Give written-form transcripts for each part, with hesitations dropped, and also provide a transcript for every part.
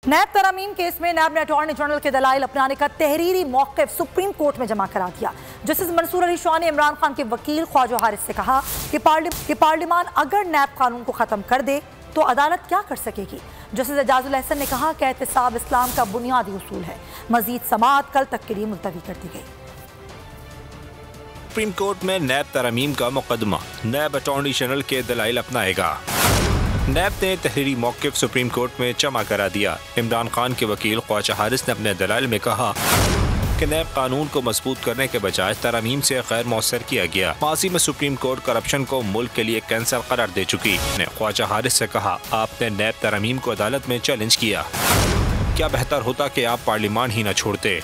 नैब तरमीम केस में नैब ने अटॉर्नी जनरल के दलाइल अपनाने का तहरीरी मौक़िफ़ सुप्रीम कोर्ट में जमा करा दिया। जस्टिस मंसूर अली शाह ने इमरान खान के वकील ख्वाजा हारिस से कहा कि पार्लियामान अगर नैब कानून को ख़त्म कर दे तो अदालत क्या कर सकेगी। जस्टिस एजाजुल एहसन ने कहा कि एहतिसाब इस्लाम का बुनियादी उसूल है। मजीद समाअत कल तक के लिए मुलतवी कर दी गई। सुप्रीम कोर्ट में नैब तरमीम का मुकदमा, नैब अटॉर्नी जनरल के दलाइल अपनाएगा। नैब ने तहरीरी मौक़िफ़ सुप्रीम कोर्ट में जमा करा दिया। इमरान खान के वकील ख्वाजा हारिस ने अपने दलाइल में कहा कि नैब कानून को मजबूत करने के बजाय तरमीम से गैर मौसर किया गया। माजी में सुप्रीम कोर्ट करप्शन को मुल्क के लिए कैंसर करार दे चुकी ने ख्वाजा हारिस से कहा, आपने नैब तरमीम को अदालत में चैलेंज किया, क्या बेहतर होता कि आप पार्लियामान ही न छोड़ते।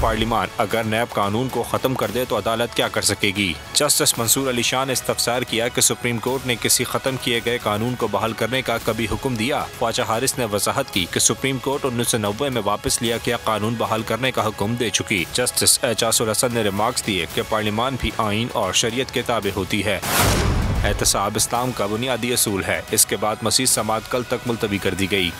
पार्लियामान अगर नैब कानून को ख़त्म कर दे तो अदालत क्या कर सकेगी। जस्टिस मंसूर अली शाह ने इस्तफसार किया कि सुप्रीम कोर्ट ने किसी ख़त्म किए गए कानून को बहाल करने का कभी हुक्म दिया। ख्वाजा हारिस ने वजाहत की कि सुप्रीम कोर्ट 1990 में वापस लिया गया कानून बहाल करने का हुक्म दे चुकी। जस्टिस एजाजुल एहसन ने रिमार्क्स दिए कि पार्लियामान भी आइन और शरीयत के ताबे होती है। एहतिसाब इस्लाम का बुनियादी असूल है। इसके बाद मज़ीद समाअत कल तक मुलतवी कर दी गई।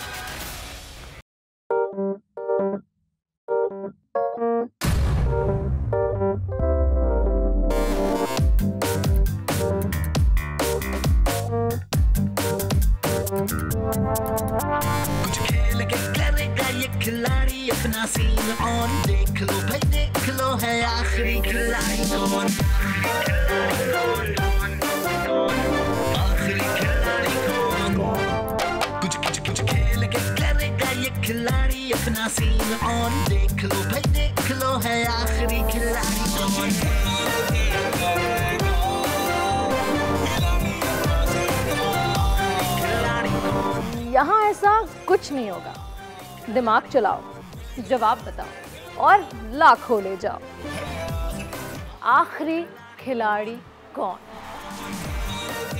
कुछ खेल के करेगा ये खिलाड़ी अपना सीन ऑन, देख लो भाई देख लो है आखिरी खिलाड़ी कौन, आखिरी खिलाड़ी कौन। कुछ खेल के करेगा ये खिलाड़ी अपना सीन ऑन, देख लो भाई देख लो है आखिरी खिलाड़ी कौन। यहाँ ऐसा कुछ नहीं होगा। दिमाग चलाओ, जवाब बताओ और लाखों ले जाओ। आखिरी खिलाड़ी कौन?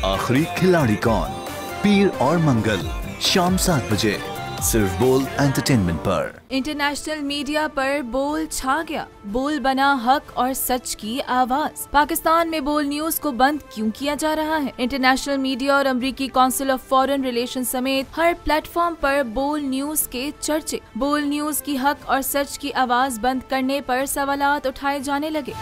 आखिरी खिलाड़ी कौन? पीर और मंगल शाम 7 बजे सिर्फ बोल एंटरटेनमेंट पर। इंटरनेशनल मीडिया पर बोल छा गया। बोल बना हक और सच की आवाज। पाकिस्तान में बोल न्यूज को बंद क्यों किया जा रहा है? इंटरनेशनल मीडिया और अमेरिकी काउंसिल ऑफ फॉरेन रिलेशन समेत हर प्लेटफॉर्म पर बोल न्यूज के चर्चे। बोल न्यूज की हक और सच की आवाज बंद करने पर सवालात उठाए जाने लगे।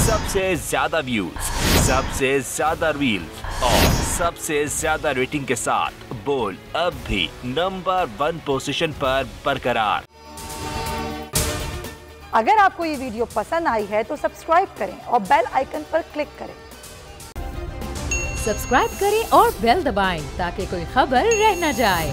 सबसे ज्यादा व्यूज, सबसे ज्यादा रील्स और सबसे ज्यादा रेटिंग के साथ बोल अब भी नंबर 1 पोजीशन पर बरकरार। अगर आपको ये वीडियो पसंद आई है तो सब्सक्राइब करें और बेल आइकन पर क्लिक करें। सब्सक्राइब करें और बेल दबाएं ताकि कोई खबर रह न जाए।